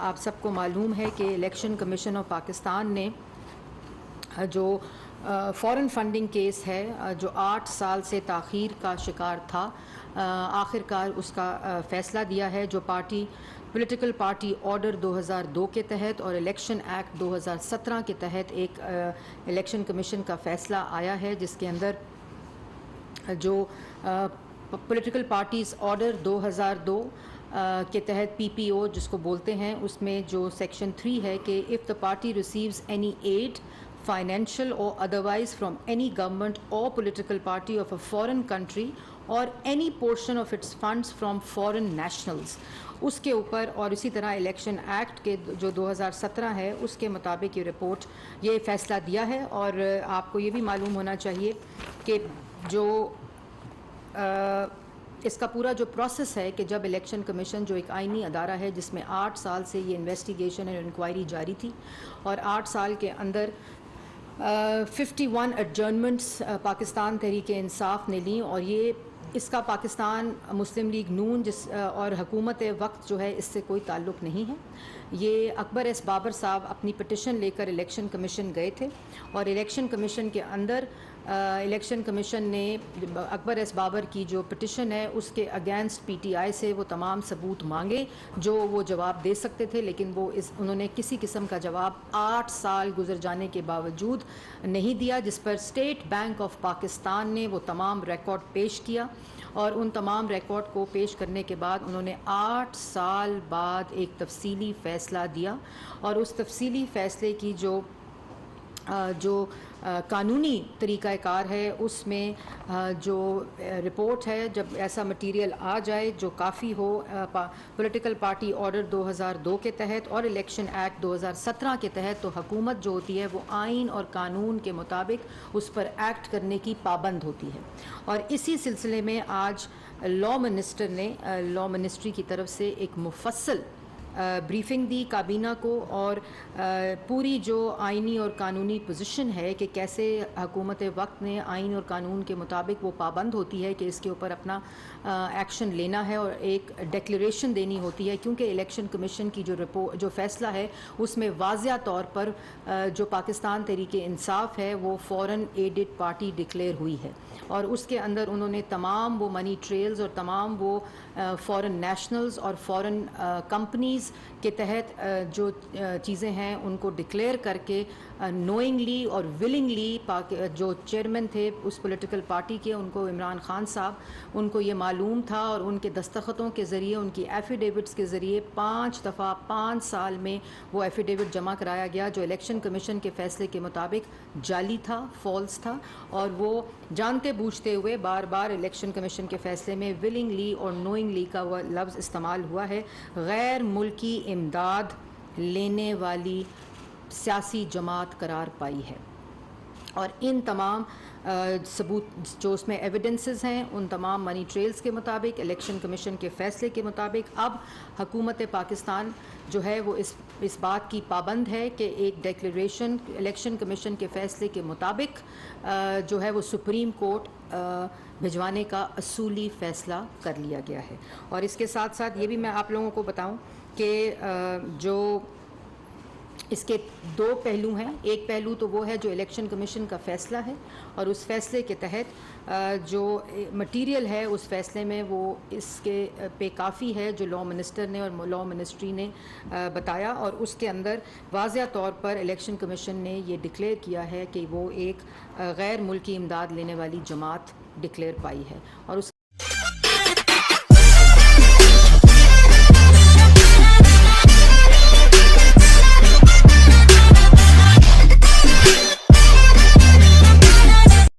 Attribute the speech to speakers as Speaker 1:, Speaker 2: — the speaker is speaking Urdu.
Speaker 1: آپ سب کو معلوم ہے کہ الیکشن کمیشن آف پاکستان نے جو فورن فنڈنگ کیس ہے جو 8 سال سے تاخیر کا شکار تھا، آخر کار اس کا فیصلہ دیا ہے، جو پولیٹیکل پارٹی آرڈر 2002 کے تحت اور الیکشن ایکٹ 2017 کے تحت ایک الیکشن کمیشن کا فیصلہ آیا ہے، جس کے اندر جو پولیٹیکل پارٹیز آرڈر 2002 کے تحت پی پی او جس کو بولتے ہیں، اس میں جو سیکشن 3 ہے کہ if the party receives any aid, financial or otherwise from any government or political party of a foreign country or any portion of its funds from foreign nationals، اس کے اوپر اور اسی طرح الیکشن ایکٹ کے جو 2017 ہے اس کے مطابق یہ رپورٹ یہ فیصلہ دیا ہے۔ اور آپ کو یہ بھی معلوم ہونا چاہیے کہ جو اس کا پورا جو پروسیس ہے کہ جب الیکشن کمیشن جو ایک آئینی ادارہ ہے جس میں 8 سال سے یہ انویسٹیگیشن اور انکوائری جاری تھی اور 8 سال کے اندر 51 ایڈجرنمنٹس پاکستان تحریک انصاف نے لیں، اور یہ اس کا پاکستان مسلم لیگ نون اور حکومت وقت جو ہے اس سے کوئی تعلق نہیں ہے۔ یہ اکبر ایس بابر صاحب اپنی پٹیشن لے کر الیکشن کمیشن گئے تھے، اور الیکشن کمیشن کے اندر الیکشن کمیشن نے اکبر ایس بابر کی جو پٹیشن ہے اس کے اگینسٹ پی ٹی آئی سے وہ تمام ثبوت مانگے جو وہ جواب دے سکتے تھے، لیکن انہوں نے کسی قسم کا جواب 8 سال گزر جانے کے باوجود نہیں دیا، جس پر اسٹیٹ بینک آف پاکستان نے وہ تمام ریکارڈ پیش کیا، اور ان تمام ریکارڈ کو پیش کرنے کے بعد انہوں نے 8 سال بعد ایک تفصیلی فیصلہ دیا، اور اس تفصیلی فیصلے کی جو قانونی طریقہ کار ہے اس میں جو رپورٹ ہے، جب ایسا مٹیریل آ جائے جو کافی ہو پولیٹیکل پارٹی آرڈر 2002 کے تحت اور الیکشن ایکٹ 2017 کے تحت، تو حکومت جو ہوتی ہے وہ آئین اور قانون کے مطابق اس پر ایکٹ کرنے کی پابند ہوتی ہے۔ اور اسی سلسلے میں آج لاء منسٹری کی طرف سے ایک مفصل بریفنگ دی کابینہ کو، اور پوری جو آئینی اور قانونی پوزیشن ہے کہ کیسے حکومت وقت نے آئین اور قانون کے مطابق وہ پابند ہوتی ہے کہ اس کے اوپر اپنا ایکشن لینا ہے اور ایک ڈیکلیریشن دینی ہوتی ہے، کیونکہ الیکشن کمیشن کی جو فیصلہ ہے اس میں واضح طور پر جو پاکستان تحریک انصاف ہے وہ فورن ایڈڈ پارٹی ڈکلیئر ہوئی ہے، اور اس کے اندر انہوں نے تمام وہ منی ٹریلز اور تمام وہ فورن نیشنلز اور فورن کمپنیز کے تحت جو چیزیں ہیں ان کو ڈکلیئر کر کے نوئنگلی اور ولنگلی جو چیئرمین تھے اس پولیٹیکل پارٹی کے، ان کو عمران خان صاحب، ان کو یہ معلوم تھا، اور ان کے دستخطوں کے ذریعے ان کی ایفیڈیوٹس کے ذریعے 5 دفعہ 5 سال میں وہ ایفیڈیوٹ جمع کرایا گیا جو الیکشن کمیشن کے فیصلے کے مطابق جعلی تھا، فالس تھا، اور وہ جانتے بوجھتے ہوئے بار بار الیکشن کمیشن کے فیصلے میں ولنگلی اور نوئنگلی کا وہ لفظ استعمال ہوا ہے، غیر ملکی امداد لینے والی سیاسی جماعت قرار پائی ہے۔ اور ان تمام ثبوت جو اس میں ایویڈنسز ہیں، ان تمام منی ٹریلز کے مطابق الیکشن کمیشن کے فیصلے کے مطابق اب حکومت پاکستان جو ہے وہ اس بات کی پابند ہے کہ ایک ڈیکلیریشن الیکشن کمیشن کے فیصلے کے مطابق جو ہے وہ سپریم کورٹ بھجوانے کا اصولی فیصلہ کر لیا گیا ہے۔ اور اس کے ساتھ ساتھ یہ بھی میں آپ لوگوں کو بتاؤں کہ جو اس کے 2 پہلو ہیں، ایک پہلو تو وہ ہے جو الیکشن کمیشن کا فیصلہ ہے، اور اس فیصلے کے تحت جو مٹیریل ہے اس فیصلے میں وہ اس کے پہ کافی ہے جو لاء منسٹر نے اور لاء منسٹری نے بتایا، اور اس کے اندر واضح طور پر الیکشن کمیشن نے یہ ڈکلیئر کیا ہے کہ وہ ایک غیر ملکی امداد لینے والی جماعت ڈکلیئر پائی ہے، اور اس